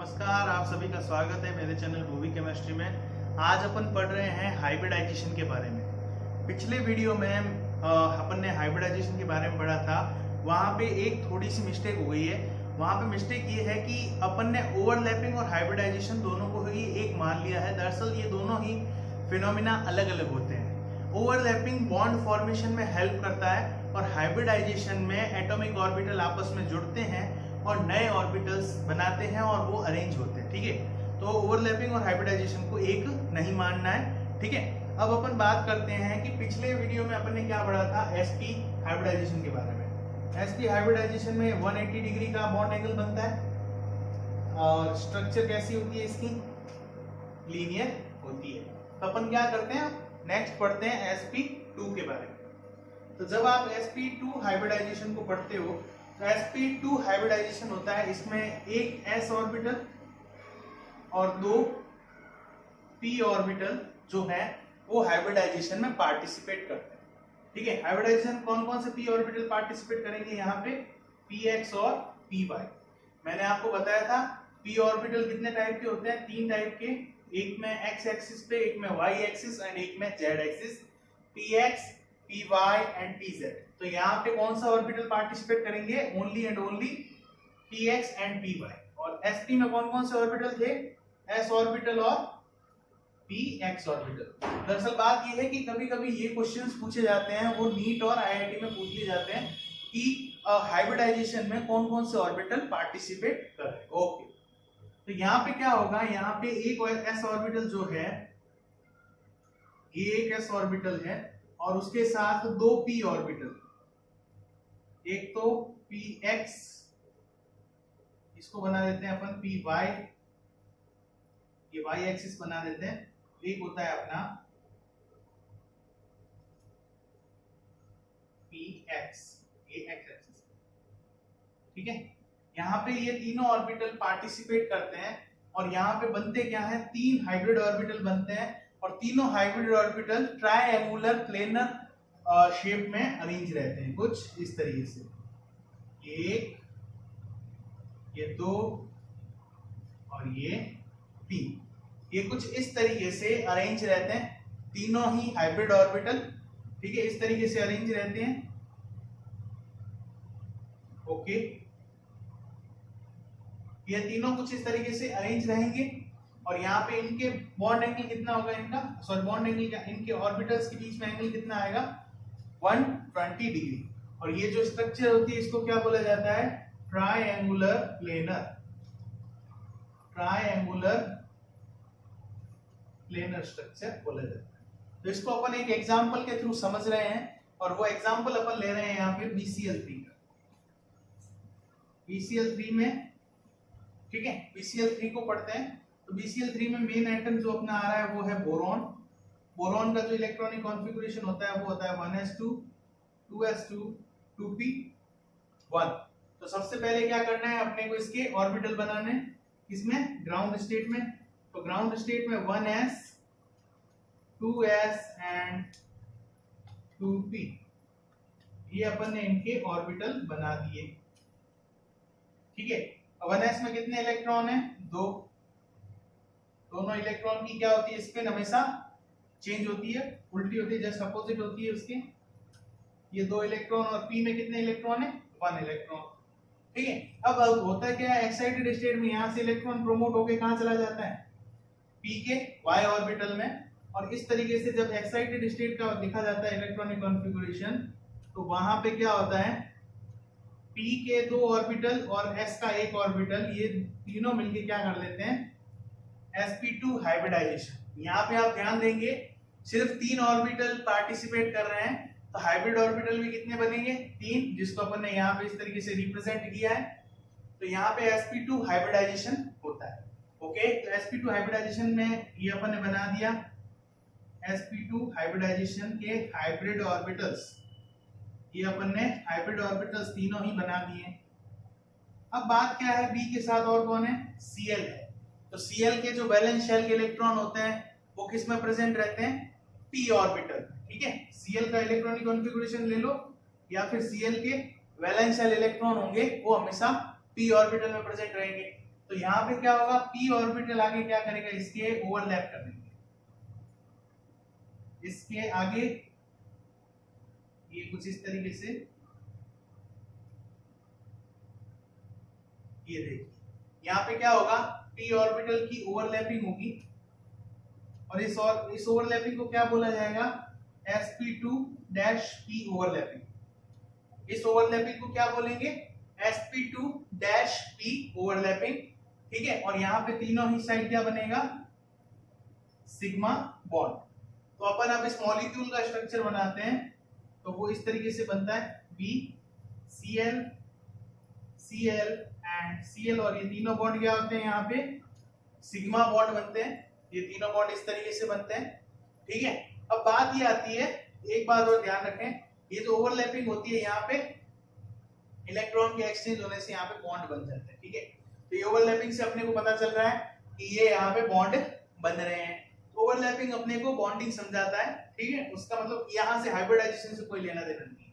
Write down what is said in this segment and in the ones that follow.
नमस्कार, आप सभी का स्वागत है मेरे चैनल रूबी केमिस्ट्री में। आज अपन पढ़ रहे हैं हाइब्रिडाइजेशन के बारे में। पिछले वीडियो में अपन ने हाइब्रिडाइजेशन के बारे में पढ़ा था। वहाँ पे एक थोड़ी सी मिस्टेक हो गई है। वहाँ पे मिस्टेक ये है कि अपन ने ओवरलैपिंग और हाइब्रिडाइजेशन दोनों को ही एक मान लिया है। दरअसल ये दोनों ही फिनोमिना अलग अलग होते हैं। ओवरलैपिंग बॉन्ड फॉर्मेशन में हेल्प करता है और हाइब्रिडाइजेशन में एटॉमिक ऑर्बिटल आपस में जुड़ते हैं और नए ऑर्बिटल्स बनाते हैं और वो अरेंज होते हैं। ठीक है, तो ओवरलैपिंग और हाइब्रिडाइजेशन को एक नहीं मानना है। ठीक है, अब अपन बात करते हैं कि पिछले वीडियो में अपन ने क्या पढ़ा था एसपी हाइब्रिडाइजेशन के बारे में। एसपी हाइब्रिडाइजेशन में 180 डिग्री का बॉन्ड एंगल बनता है और स्ट्रक्चर कैसी होती है इसकी, लीनियर होती है। तो अपन क्या करते हैं, नेक्स्ट पढ़ते हैं sp2 के बारे में। तो जब आप sp2 हाइब्रिडाइजेशन को पढ़ते हो तो sp2 हाइब्रिडाइजेशन होता है, इसमें एक s ऑर्बिटल और दो p ऑर्बिटल जो है वो हाइब्रिडाइजेशन में पार्टिसिपेट करते हैं। ठीक है, हाइब्रिडाइजेशन कौन कौन से p ऑर्बिटल पार्टिसिपेट करेंगे, यहाँ पे px और py। मैंने आपको बताया था p ऑर्बिटल कितने टाइप के होते हैं, तीन टाइप के, एक में x एक्सिस पे, एक में y एक्सिस एंड एक में z axis, px, py and pz। तो यहाँ पे कौन सा ऑर्बिटल पार्टिसिपेट करेंगे, only and only px and py। और sp में कौन कौन से ऑर्बिटल थे, s ऑर्बिटल और px ऑर्बिटल। दरअसल बात ये है कि कभी कभी ये क्वेश्चंस पूछे जाते हैं, वो नीट और आईआईटी में पूछ लिए जाते हैं कि हाइब्रिडाइजेशन में कौन कौन से ऑर्बिटल पार्टिसिपेट कर रहे हैं। ओके, तो यहाँ पे क्या होगा, यहाँ पे एक s ऑर्बिटल जो है, ये एक s ऑर्बिटल है और उसके साथ दो p ऑर्बिटल, एक तो px, इसको बना देते हैं अपन py, ये y एक्सिस बना देते हैं। एक होता है अपना px, ये x एक्सिस। ठीक है, यहाँ पे ये तीनों ऑर्बिटल पार्टिसिपेट करते हैं और यहाँ पे बनते क्या है, तीन हाइब्रिड ऑर्बिटल बनते हैं और तीनों hybrid orbital triangular planar shape में अरेंज रहते हैं, कुछ इस तरीके से, एक, ये दो और ये तीन, ये कुछ इस तरीके से अरेंज रहते हैं तीनों ही हाइब्रिड ऑर्बिटल। ठीक है, इस तरीके से अरेंज रहते हैं। ओके, ये तीनों कुछ इस तरीके से अरेंज रहेंगे और यहाँ पे इनके बॉन्ड एंगल कितना होगा, इनका सॉरी बॉन्ड एंगल क्या, इनके ऑर्बिटल्स के बीच में एंगल कितना आएगा, 120 डिग्री। और ये जो स्ट्रक्चर होती है इसको क्या बोला जाता है, triangular planar, triangular planar structure बोला जाता है। तो इसको अपन एक एग्जांपल के थ्रू समझ रहे हैं और वो एग्जांपल अपन ले रहे हैं यहाँ पे BCl3 का। BCl3 में, ठीक है, BCl3 को पढ़ते हैं। तो BCl3 में मेन एटम जो अपना आ रहा है वो है बोरॉन। बोरॉन का जो इलेक्ट्रॉनिक कॉन्फ़िगरेशन होता है वो होता है 1s2 2s2 2p1। तो सबसे पहले क्या करना है, अपने को इसके ऑर्बिटल बनाने, किसमें, ग्राउंड स्टेट में। तो ग्राउंड स्टेट में 1s 2s एंड 2p, ये अपन ने इनके ऑर्बिटल बना दिए। ठीक है, 1s में कितने इलेक्ट्रॉन है, दो, दोनों इलेक्ट्रॉन की क्या होती है, स्पिन हमेशा चेंज होती है, उल्टी होती है, जस्ट अपोजिट होती है उसके। ये दो इलेक्ट्रॉन और p में कितने इलेक्ट्रॉन है, 1 इलेक्ट्रॉन। ठीक है, अब होता क्या है, एक्साइटेड स्टेट में यहाँ से इलेक्ट्रॉन प्रोमोट होके कहाँ चला जाता है, p के y ऑर्बिटल में। और इस तरीके से जब एक्साइटेड स्टेट का लिखा जाता है इलेक्ट्रॉनिक कॉन्फ़िगरेशन, तो वहां पे क्या होता है, p के दो ऑर्बिटल और s का एक ऑर्बिटल, ये तीनों मिलके क्या कर लेते हैं, sp2 हाइब्रिडाइजेशन। यहाँ पे आप ध्यान देंगे सिर्फ तीन ऑर्बिटल पार्टिसिपेट कर रहे हैं, तो हाइब्रिड ऑर्बिटल भी कितने बनेंगे, तीन, जिसको अपन ने यहाँ पे इस तरीके से रिप्रेजेंट किया है। तो यहाँ पे sp2 हाइब्रिडाइजेशन होता है। ओके, तो sp2 हाइब्रिडाइजेशन में ये अपन ने बना दिया, sp2 हाइब्रिडाइजेशन के हाइब्रिड ऑर्बिटल्स, ये अपन ने हाइब्रिड ऑर्बिटल्स तीनों ही बना दिए। अब बात क्या है, b के साथ और कौन है, Cl है। तो Cl के जो वैलेंस शेल के इलेक्ट्रॉन होते हैं वो किस में प्रेजेंट रहते हैं, p ऑर्बिटल। ठीक है, Cl का इलेक्ट्रॉनिक कॉन्फ़िगरेशन ले लो या फिर Cl के वैलेंस शेल इलेक्ट्रॉन होंगे वो हमेशा p ऑर्बिटल में प्रेजेंट रहेंगे। तो यहाँ पे क्या होगा, p ऑर्बिटल आगे क्या करेगा, इसके ओवरलैप कर देंगे, इसके आगे ये कुछ इस तरीके से, ये देखिए यहाँ पे क्या होगा, p ऑर्बिटल की ओवरलैपिंग होगी और इस ओवरलैपिंग को क्या बोला जाएगा, sp2-p ओवरलैपिंग। इस ओवरलैपिंग को क्या बोलेंगे, sp2-p ओवरलैपिंग, ठीक है। और यहाँ पे तीनों ही साइड क्या बनेगा, सिग्मा बॉन्ड। तो अपन अब इस मॉलिक्यूल का स्ट्रक्चर बनाते हैं, तो वो इस तरीके से बनता है, B Cl Cl and Cl, और ये तीनों बॉन्ड क्या होते हैं, यहाँ पे सिग्मा बॉन्ड बनते हैं, ये तीनों बॉन्ड इस तरीके से बनते हैं, ठीक है। अब बात ये आती है, एक बात और ध्यान रखें, ये जो ओवरलैपिंग होती है यहाँ पे इलेक्ट्रॉन के एक्सचेंज होने से यहाँ पे बॉन्ड बन जाते हैं, ठीक है। तो ये ओवरलैपिंग से अपने को पता चल रहा है कि ये यहाँ पे बॉन्ड बन रहे हैं। तो ओवरलैपिंग अपने को बॉन्डिंग समझाता है, ठीक है। उसका मतलब यहाँ से हाइब्रिडाइजेशन से कोई लेना देना नहीं है,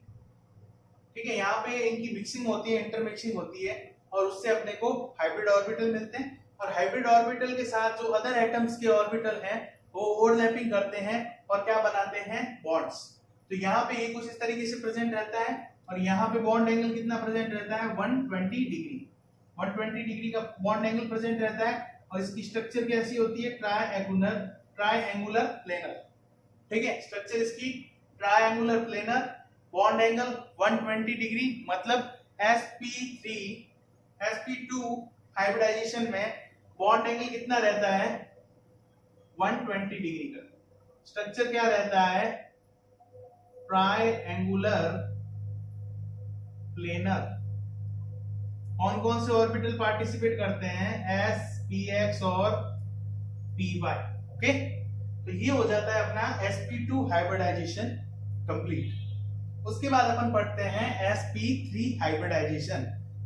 ठीक है। यहाँ पे इनकी मिक्सिंग होती है, इंटरमिक्सिंग होती है, और उससे अपने को हाइब्रिड ऑर्बिटल मिलते हैं। और हाइब्रिड ऑर्बिटल के साथ जो अदर एटम्स के ऑर्बिटल हैं वो ओवरलैपिंग करते हैं और क्या बनाते हैं, बॉन्ड्स। तो यहाँ पे ये कुछ इस तरीके से प्रेजेंट रहता है, और यहाँ पे बॉन्ड एंगल कितना प्रेजेंट रहता है, 120 डिग्री, 120 डिग्री का बॉन्ड एंगल प्रेजेंट रहता है। और इसकी स्ट्रक्चर कैसी होती है, ट्रायंगुलर प्लेनर, ठीक है। स्ट्रक्चर इसकी triangular planar, bond angle 120 degree, मतलब sp2 हाइब्रिडाइजेशन में बॉन्ड एंगल कितना रहता है, 120 डिग्री का। स्ट्रक्चर क्या रहता है, ट्रायंगुलर प्लेनर। कौन कौन से ऑर्बिटल पार्टिसिपेट करते हैं, s px और py, ओके। तो ये हो जाता है अपना sp2 हाइब्रिडाइजेशन कंप्लीट। उसके बाद अपन पढ़ते हैं sp3 हाइब्रिडाइजेशन।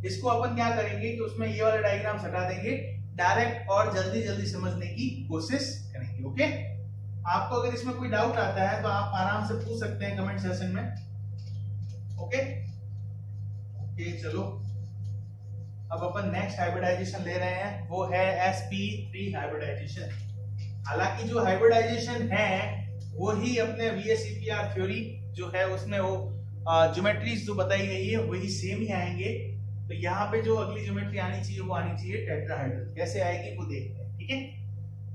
इसको अपन क्या करेंगे कि उसमें ये वाला डायग्राम हटा देंगे, डायरेक्ट और जल्दी जल्दी समझने की कोशिश करेंगे, ओके। आपको अगर इसमें कोई डाउट आता है तो आप आराम से पूछ सकते हैं कमेंट सेशन में, ओके। चलो अब अपन नेक्स्ट हाइब्रिडाइजेशन ले रहे हैं, वो है sp3 हाइब्रिडाइजेशन। हालांकि जो हाइब्रिडाइजेशन है वो ही अपने VSEPR थ्योरी जो है उसमें वो ज्योमेट्रीज जो बताई गई है वही सेम ही आएंगे। तो यहाँ पे जो अगली ज्योमेट्री आनी चाहिए वो आनी चाहिए टेट्राहेड्रल। कैसे आएगी वो देखते हैं, ठीक है।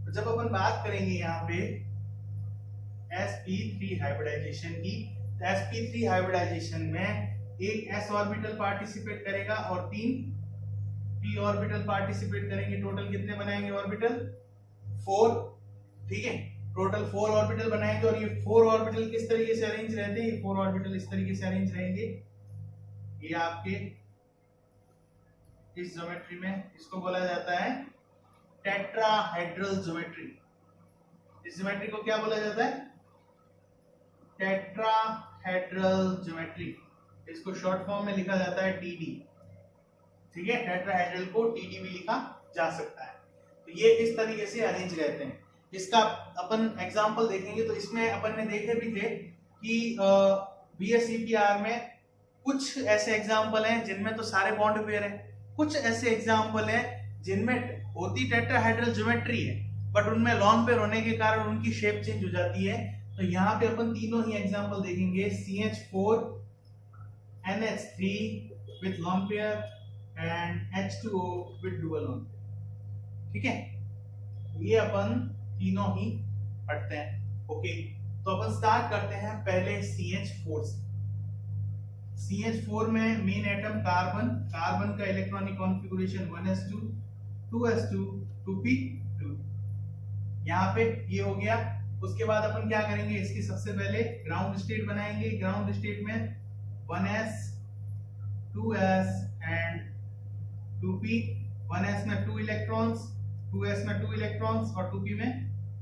तो जब अपन बात करेंगे यहाँ पे sp3 हाइब्रिडाइजेशन की, तो sp3 हाइब्रिडाइजेशन में एक s ऑर्बिटल पार्टिसिपेट करेगा और 3 p ऑर्बिटल पार्टिसिपेट करेंगे। टोटल कितने बनाएंगे ऑर्बिटल, 4, ठीक है। टोटल 4 ऑर्बिटल बनाएंगे। और ये 4 ऑर्बिटल किस तरीके से अरेंज रहते हैं, ये 4 ऑर्बिटल इस तरीके से अरेंज रहेंगे। ये आपके इस ज्योमेट्री में, इसको बोला जाता है टेट्राहेड्रल ज्योमेट्री। इस ज्योमेट्री को क्या बोला जाता है, टेट्राहेड्रल ज्योमेट्री। इसको शॉर्ट फॉर्म में लिखा जाता है TD, ठीक है। टेट्राहेड्रल को TD भी लिखा जा सकता है। तो ये इस तरीके से अरेंज रहते हैं। इसका अपन एग्जांपल देखेंगे तो इसमें अपन ने देखे भी थे कि VSEPR में कुछ ऐसे एग्जांपल हैं जिनमें तो सारे बॉन्ड पेयर हैं, कुछ ऐसे एग्जांपल हैं जिनमें होती टेट्राहेड्रल ज्योमेट्री है बट उनमें लॉन पेयर होने के कारण उनकी शेप चेंज हो जाती है। तो यहाँ पे अपन तीनों ही एग्जांपल देखेंगे, CH4 NH3 with lone pair and H2O with dual lone pair, ठीक है। ये अपन तीनों ही पढ़ते हैं, ओके। तो अपन स्टार्ट करते हैं पहले CH4 से। CH4 में मेन एटम कार्बन, कार्बन का electronic configuration 1s2 2s2 2p2, यहाँ पे ये हो गया। उसके बाद अपन क्या करेंगे, इसकी सबसे पहले ग्राउंड स्टेट बनाएंगे। ग्राउंड स्टेट में 1s 2s and 2p। 1s में 2 इलेक्ट्रॉन्स, 2s में 2 इलेक्ट्रॉन्स और 2p में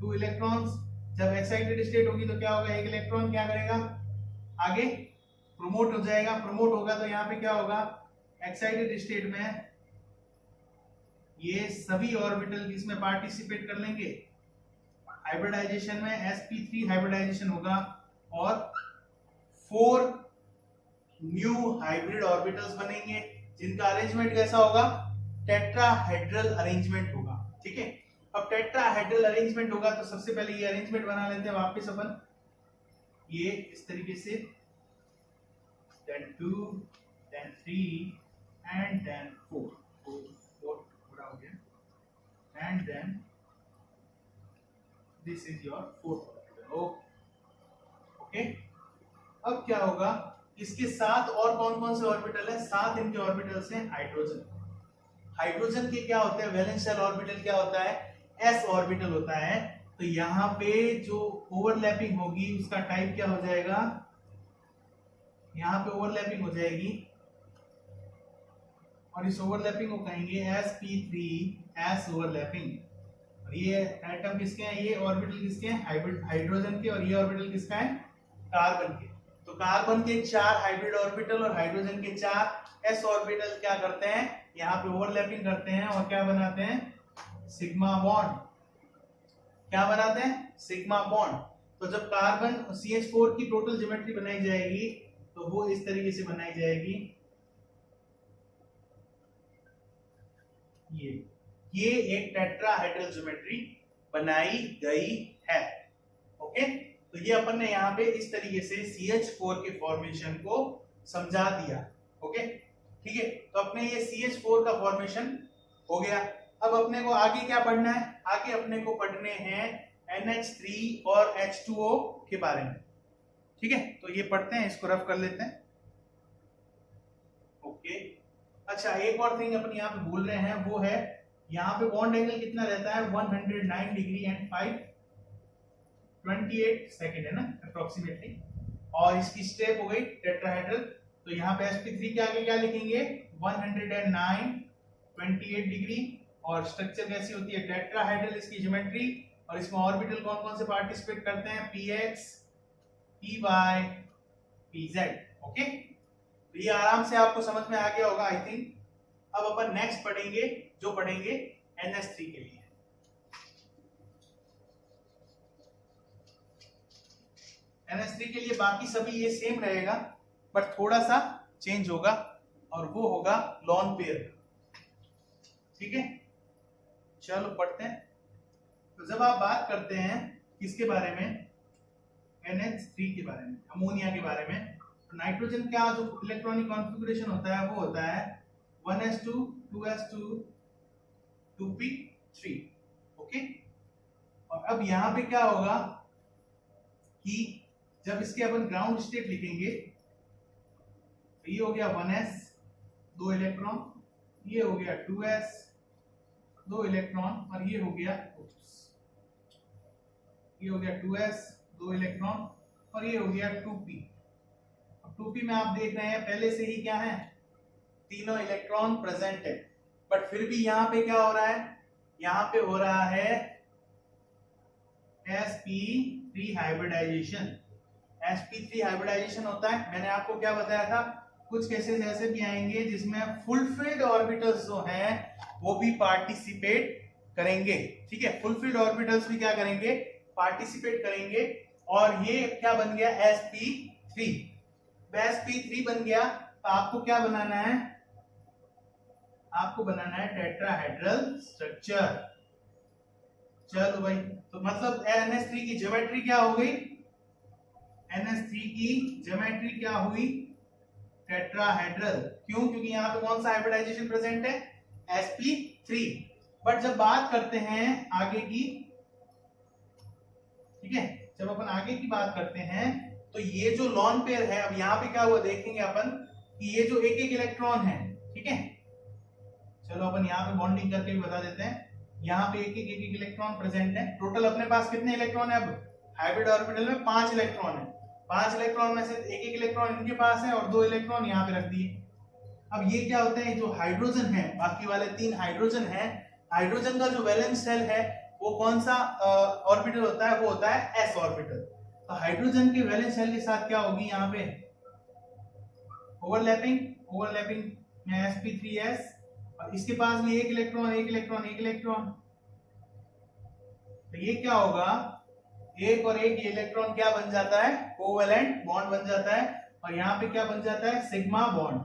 2 इलेक्ट्रॉन्स। जब एक्साइटेड स्टेट होगी तो क्या होगा, एक इलेक्ट्रॉन क्या करेगा, आगे प्रोमोट हो जाएगा। प्रोमोट होगा तो यहाँ पे क्या होगा, एक्साइटेड स्टेट में ये सभी ऑर्बिटल इसमें पार्टिसिपेट कर लेंगे। हाइब्रिडाइजेशन में sp3 हाइब्रिडाइजेशन होगा और 4 न्यू हाइब्रिड ऑर्बिटल्स बनेंगे जिनका अरेंजमेंट कैसा होगा, टेट्राहेड्रल अरेंजमेंट होगा। ठीक है, अब टेट्राहेड्रल अरेंजमेंट होगा तो सबसे पहले ये अरेंजमेंट बना लेते हैं वापस अपन, ये इस तरीके से, then 2 then 3 and then 4 पूरा हो गया, and then this is your 4th orbital। Okay, अब क्या होगा, इसके साथ और कौन कौन से ऑर्बिटल है, 7 इनके ऑर्बिटल्स हैं हाइड्रोजन। हाइड्रोजन के क्या होते हैं, वैलेंस शेल ऑर्बिटल क्या होता है, s ऑर्बिटल होता है। तो यहाँ पे जो ओवरलैपिंग होगी उसका टाइप क्या हो जाएगा, यहाँ पे ओवरलैपिंग हो जाएगी और इस ओवरलैपिंग को कहेंगे sp3s ओवरलैपिंग। और ये एटम किसके हैं, ये ऑर्बिटल किसके हैं, हाइड्रोजन के, और ये ऑर्बिटल किसका है, कार्बन के। तो कार्बन के 4 हाइब्रिड ऑर्बिटल और हाइड्रोजन के 4 s ऑर्बिटल क्या करते हैं, यहाँ पे ओवरलैपिंग करते हैं और क्या बनाते हैं, सिग्मा बॉन्ड। क्या बनाते हैं, सिग्मा बॉन्ड। तो जब कार्बन CH4 की टोटल ज्योमेट्री बनाई जाएगी तो वो इस तरीके से बनाई जाएगी, ये एक टेट्राहेड्रल ज्योमेट्री बनाई गई है। ओके, तो ये अपन ने यहाँ पे इस तरीके से CH4 के फॉर्मेशन को समझा दिया। ओके, ठीक है, तो अपने ये CH4 का फॉर्मेशन हो गया। अब अपने को आगे क्या पढ़ना है, आगे अपने को पढ़ने हैं NH3 और H2O के बारे में। ठीक है, तो ये पढ़ते हैं, इसको रफ कर लेते हैं। ओके, अच्छा एक और थिंग अपन यहाँ पे बोल रहे हैं, वो है यहाँ पे बॉन्ड एंगल कितना रहता है, 109 डिग्री एंड 528 सेकेंड है ना अप्रोक्सीमेटली। और इसकी स्टेप हो गई टेट्राहेड्रल। तो यहाँ पे sp3 के आगे क्या लिखेंगे, 109 28 डिग्री। और स्ट्रक्चर कैसी होती है, टेट्राहेड्रल इसकी ज्योमेट्री। और इसमें ऑर्बिटल कौन कौन से पार्टिसिपेट करते हैं, px py pz। ओके, तो ये आराम से आपको समझ में आ गया होगा आई थिंक। अब अपन नेक्स्ट पढ़ेंगे, जो पढ़ेंगे NH3 के लिए। NH3 के लिए बाकी सभी ये सेम रहेगा, बट थोड़ा सा चेंज होगा और वो होगा लॉन पेयर। ठीक है, चलो पढ़ते हैं। तो जब आप बात करते हैं किसके बारे में, NH3 के बारे में, अमोनिया के बारे में, तो नाइट्रोजन का जो इलेक्ट्रॉनिक कॉन्फ़िगरेशन होता है वो होता है 1s2 2s2 2p3। ओके, और अब यहाँ पे क्या होगा कि जब इसके अपन ग्राउंड स्टेट लिखेंगे तो ये हो गया 1s 2 इलेक्ट्रॉन, ये हो गया 2s 2 इलेक्ट्रॉन, और ये हो गया 2s 2 इलेक्ट्रॉन, और ये हो गया 2p। अब 2p में आप देख रहे हैं पहले से ही क्या है, तीनों इलेक्ट्रॉन प्रेजेंट है। बट फिर भी यहाँ पे क्या हो रहा है, यहाँ पे हो रहा है sp3 हाइब्रिडाइजेशन। sp3 हाइब्रिडाइजेशन होता है, मैंने आपको क्या बताया था, कुछ केसेस ऐसे भी आएंगे जिसमें फुलफिल्ड ऑर्बिटल्स जो हैं वो भी पार्टिसिपेट करेंगे। ठीक है, फुलफिल्ड ऑर्बिटल्स भी क्या करेंगे, पार्टिसिपेट करेंगे। और ये क्या बन गया, sp3। sp3 बन गया तो आपको क्या बनाना है, आपको बनाना है टेट्राहेड्रल स्ट्रक्चर। चलो भाई, तो मतलब NH3 की ज्योमेट्री क्या हो गई, NH3 की ज्योमेट्री क्या हुई, टेट्राहेड्रल। क्यों, क्योंकि यहाँ पे कौन सा हाइब्रिडाइजेशन प्रेजेंट है, sp3। बट जब बात करते हैं आगे की, ठीक है, जब अपन आगे की बात करते हैं तो ये जो लॉन पेयर है, अब यहाँ पे क्या हुआ देखेंगे अपन कि ये जो एक एक इलेक्ट्रॉन है, ठीक है, चलो अपन यहाँ पे बॉन्डिंग करके भी बता देते हैं। यहाँ पे एक एक इलेक्ट्रॉन प्रेजेंट है। टोटल अपने पास कितने इलेक्ट्रॉन है, अब हाइब्रिड ऑर्बिटल में 5 इलेक्ट्रॉन है। 5 इलेक्ट्रॉन में से एक इलेक्ट्रॉन इनके पास है और 2 इलेक्ट्रॉन यहाँ पे रख दिए। अब ये क्या होता है, जो हाइड्रोजन है, बाकी वाले 3 हाइड्रोजन है, हाइड्रोजन का जो वैलेंस शेल है वो कौन सा ऑर्बिटल होता है, वो होता है s ऑर्बिटल। तो हाइड्रोजन के वैलेंस शेल के साथ क्या होगी, यहाँ पे ओवरलैपिंग में sp3s, और इसके पास में एक इलेक्ट्रॉन। तो ये क्या होगा, एक और एक इलेक्ट्रॉन क्या बन जाता है, कोवेलेंट बॉन्ड बन जाता है, और यहाँ पे क्या बन जाता है, सिग्मा बॉन्ड।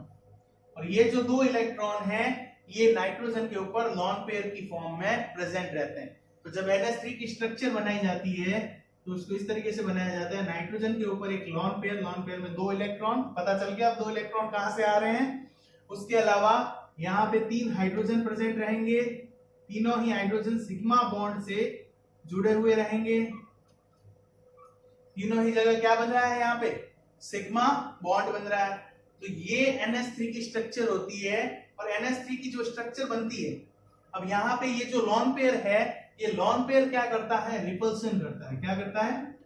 और ये जो 2 इलेक्ट्रॉन हैं ये नाइट्रोजन के ऊपर लॉन पेयर की फॉर्म में प्रेजेंट रहते हैं। तो जब NH3 की स्ट्रक्चर बनाई जाती है तो उसको इस तरीके से बनाया जाता है, नाइट्रोजन के ऊपर एक लॉन पेयर में 2 इलेक्ट्रॉन, पता चल गया अब 2 इलेक्ट्रॉन कहां से आ रहे हैं। उसके अलावा यहाँ पे 3 हाइड्रोजन प्रेजेंट रहेंगे, तीनों ही हाइड्रोजन सिग्मा बॉन्ड से जुड़े हुए रहेंगे। तीनों ही जगह क्या बन रहा है, यहाँ पे सिग्मा बॉन्ड बन रहा है। तो ये NH3 की स्ट्रक्चर होती है और NH3 की जो स्ट्रक्चर बनती है, अब यहाँ पे ये जो लॉन पेयर है, ये लॉन पेयर क्या करता है, रिपल्सन करता है। क्या करता है,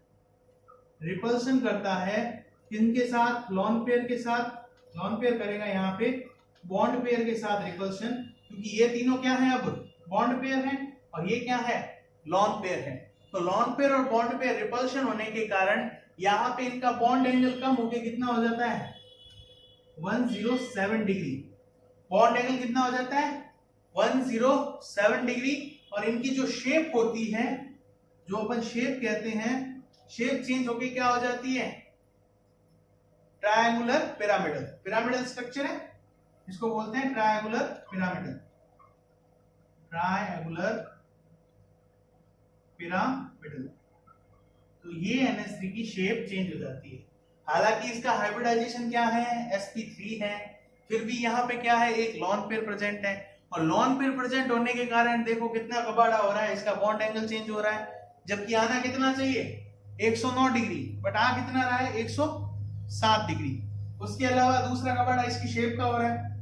रिपल्सन करता है। किनके साथ, लॉन पेयर के साथ। लॉन पेयर करेगा यहाँ पे बॉन्ड पेयर के साथ रिपल्सन, क्योंकि ये तीनों क्या है, अब बॉन्ड पेयर है और ये क्या है, लॉन पेयर है। तो लॉन पेयर और बॉन्ड पेयर रिपल्शन होने के कारण यहाँ पे इनका बॉन्ड एंगल कम होके कितना हो जाता है, 107 डिग्री। बॉन्ड एंगल कितना हो जाता है, 107 डिग्री। और इनकी जो शेप होती है, जो अपन शेप कहते हैं, शेप चेंज होके क्या हो जाती है, ट्रायंगुलर पिरामिडल। पिरामिडल स्ट्रक्चर है, इसको बोलते हैं ट्रायंगुलर पिरामिडल। Triangular pyramidal. तो ये NH3 की शेप चेंज हो जाती है। हालांकि इसका हाइब्रिडाइजेशन क्या है, sp3 है, फिर भी यहाँ पे क्या है, एक लॉन पेयर प्रेजेंट है। और लॉन पेयर प्रेजेंट होने के कारण देखो कितना कबाड़ा हो रहा है, इसका बॉन्ड एंगल चेंज हो रहा है। जबकि आना कितना चाहिए, 109 डिग्री, बट आ कितना रहा है, 107 डिग्री। उसके अलावा दूसरा कबाड़ा इसकी शेप का हो रहा है,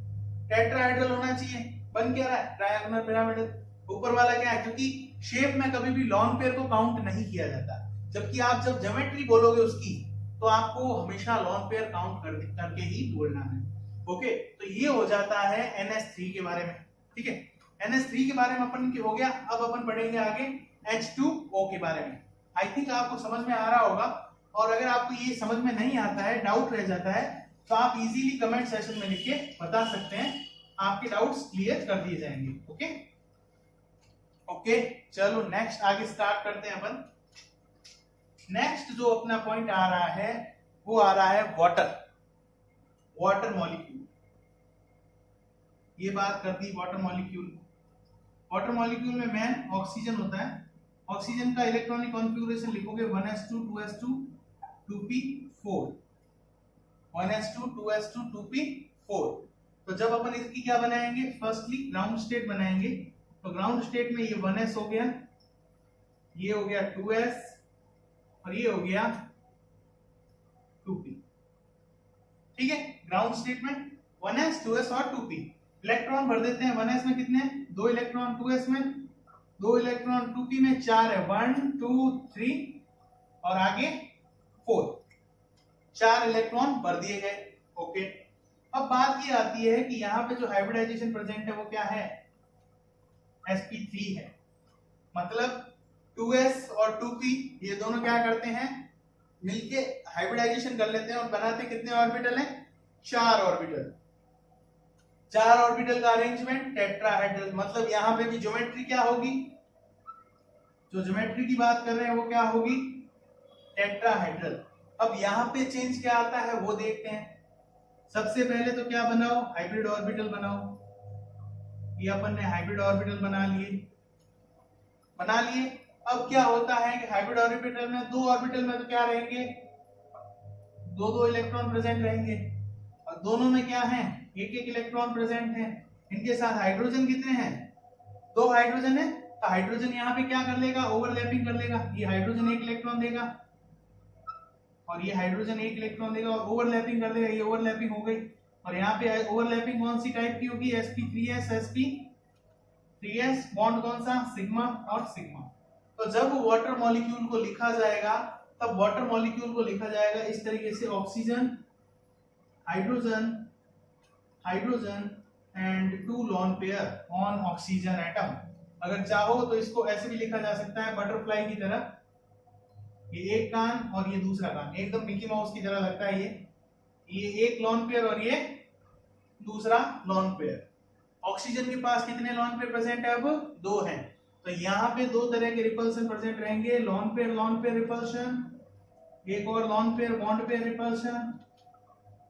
टेट्राहेड्रल होना चाहिए, बन क्या रहा है, ट्रायंगुलर पिरामिडल। ऊपर वाला क्या है, क्योंकि शेप में कभी भी लॉन पेयर को काउंट नहीं किया जाता, जबकि आप जब ज्योमेट्री बोलोगे उसकी तो आपको हमेशा लॉन पेयर काउंट करके ही बोलना है। ओके, तो ये हो जाता है NH3 के बारे में। ठीक है, NH3 के बारे में अपन हो गया। अब अपन पढ़ेंगे आगे H2O के बारे में। आई थिंक आपको समझ में आ रहा होगा, और अगर आपको ये समझ में नहीं आता है, डाउट रह जाता है, तो आप इजीली कमेंट सेक्शन में लिख के बता सकते हैं, आपके डाउट्स क्लियर कर दिए जाएंगे। ओके ओके, चलो नेक्स्ट आगे स्टार्ट करते हैं अपन। नेक्स्ट जो अपना पॉइंट आ रहा है वो आ रहा है वाटर मॉलिक्यूल। ये बात करती है वाटर मॉलिक्यूल। वाटर मॉलिक्यूल में मेन ऑक्सीजन होता है। ऑक्सीजन का इलेक्ट्रॉनिक कॉन्फ़िगरेशन लिखोगे 1s2 2s2 2p4, 1s2 2s2 2p4। तो जब अपन इसकी क्या बनाएंगे, फर्स्टली ग्राउंड स्टेट बनाएंगे। तो ग्राउंड स्टेट में ये 1s हो गया, ये हो गया 2s और ये हो गया 2p। ठीक है, ग्राउंड स्टेट में 1s 2s और 2p। इलेक्ट्रॉन भर देते हैं, 1s में कितने, 2 इलेक्ट्रॉन, 2s में 2 इलेक्ट्रॉन, 2p में 4 है, 1 2 3 और आगे 4, 4 इलेक्ट्रॉन भर दिए गए। ओके, अब बात ये आती है कि यहाँ पे जो हाइब्रिडाइजेशन प्रेजेंट है वो क्या है, sp3 है। मतलब 2s और 2p ये दोनों क्या करते हैं, मिलके हाइब्रिडाइजेशन कर लेते हैं और बनाते कितने ऑर्बिटल हैं, 4 ऑर्बिटल। 4 ऑर्बिटल का अरेंजमेंट टेट्राहेड्रल। मतलब यहाँ पे भी ज्योमेट्री क्या होगी, जो ज्योमेट्री की बात कर रहे हैं वो क्या होगी, टेट्राहेड्रल। अब यहाँ पे चेंज क्या आता है वो देखते हैं। सबसे पहले तो क्या बनाओ, हाइब्रिड ऑर्बिटल बनाओ। ये अपन ने हाइब्रिड ऑर्बिटल बना लिए। अब क्या होता है कि हाइब्रिड ऑर्बिटल में 2 ऑर्बिटल में तो क्या रहेंगे, 2 इलेक्ट्रॉन प्रेजेंट रहेंगे, और दोनों में क्या है, 1 इलेक्ट्रॉन प्रेजेंट है। इनके साथ हाइड्रोजन कितने हैं, 2 हाइड्रोजन है। तो हाइड्रोजन यहाँ पे क्या कर लेगा, ओवरलैपिंग कर लेगा। ये हाइड्रोजन 1 इलेक्ट्रॉन देगा और ये हाइड्रोजन 1 इलेक्ट्रॉन देगा और ओवरलैपिंग कर देगा। ये ओवरलैपिंग हो गई। और यहाँ पे ओवरलैपिंग कौन सी टाइप की होगी, sp3s बॉन्ड कौन सा, सिग्मा और सिग्मा। तो जब वाटर मॉलिक्यूल को लिखा जाएगा तब वाटर मॉलिक्यूल को लिखा जाएगा इस तरीके से, oxygen, hydrogen and 2 lone pair on oxygen atom. अगर चाहो तो इसको ऐसे भी लिखा जा सकता है, बटरफ्लाई की तरह। ये एक कान और ये दूसरा कान, एकदम मिकी माउस की तरह लगता है। ये एक लॉन पेयर और ये दूसरा लॉन पेयर। ऑक्सीजन के पास कितने लॉन पेयर प्रेजेंट है, अब 2 हैं। तो यहाँ पे 2 तरह के रिपल्सन प्रेजेंट रहेंगे, लॉन पेयर रिपल्शन, एक और lone pair bond pair repulsion.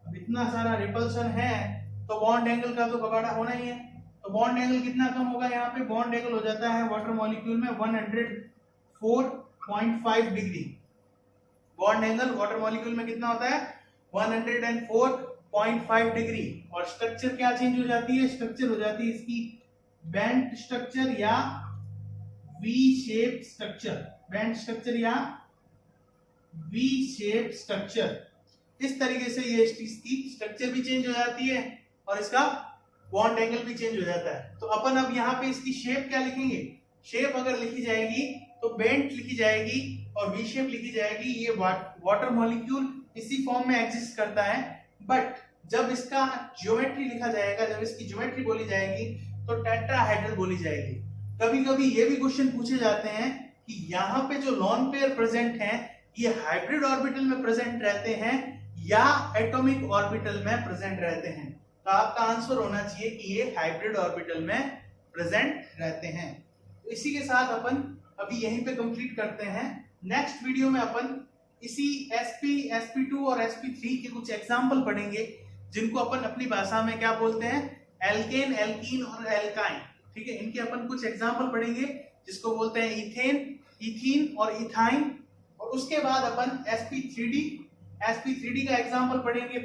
अब इतना सारा रिपल्शन है तो बॉन्ड एंगल का तो कबाड़ा होना ही है। तो बॉन्ड एंगल कितना कम होगा यहाँ पे? बॉन्ड एंगल हो जाता है वाटर मॉलिक्यूल में 104.5 degree. Bond angle water molecule में कितना होता है? 104.5 डिग्री। और स्ट्रक्चर क्या चेंज हो जाती है? स्ट्रक्चर हो जाती है इसकी बेंट स्ट्रक्चर या V shape structure. Bent structure या वी शेप स्ट्रक्चर। इस तरीके से ये इसकी स्ट्रक्चर भी चेंज हो जाती है और इसका बॉन्ड एंगल भी चेंज हो जाता है। तो अपन अब यहाँ पे इसकी शेप क्या लिखेंगे? शेप अगर लिखी जाएगी तो बेंट लिखी जाएगी और वी शेप लिखी जाएगी। ये वाटर मॉलिक्यूल इसी फॉर्म में एग्जिस्ट करता है, बट जब इसका ज्योमेट्री लिखा जाएगा, जब इसकी ज्योमेट्री बोली जाएगी तो टेट्राहेड्रल बोली जाएगी। कभी कभी ये भी क्वेश्चन पूछे जाते हैं कि यहाँ पे जो लॉन पेयर प्रेजेंट हैं ये हाइब्रिड ऑर्बिटल में प्रेजेंट रहते हैं या एटॉमिक ऑर्बिटल में प्रेजेंट रहते हैं। तो आपका आंसर होना चाहिए कि ये हाइब्रिड ऑर्बिटल में प्रेजेंट रहते हैं। तो इसी के साथ अपन अभी यहीं पे कंप्लीट करते हैं। नेक्स्ट वीडियो में अपन इसी sp, sp2 और sp3 के कुछ एग्जाम्पल पढ़ेंगे, जिनको अपन अपनी भाषा में क्या बोलते हैं? एल्केन, एल्कीन और एल्काइन। ठीक है, इनके अपन कुछ एग्जाम्पल पढ़ेंगे जिसको बोलते हैं इथेन, इथीन और इथाइन। और उसके बाद अपन sp3d का एग्जाम्पल पढ़ेंगे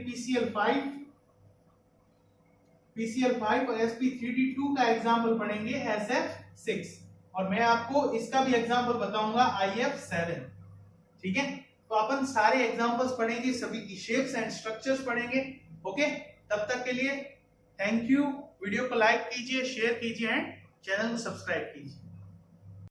PCl5 और sp3d2 का एग्जाम्पल पढ़ेंगे SF6। और मैं आपको इसका भी एग्जाम्पल बताऊंगा IF7। ठीक है, तो अपन सारे एग्जाम्पल्स पढ़ेंगे, सभी की शेप्स एंड स्ट्रक्चर्स पढ़ेंगे। ओके, तब तक के लिए थैंक यू। वीडियो को लाइक कीजिए, शेयर कीजिए एंड चैनल को सब्सक्राइब कीजिए।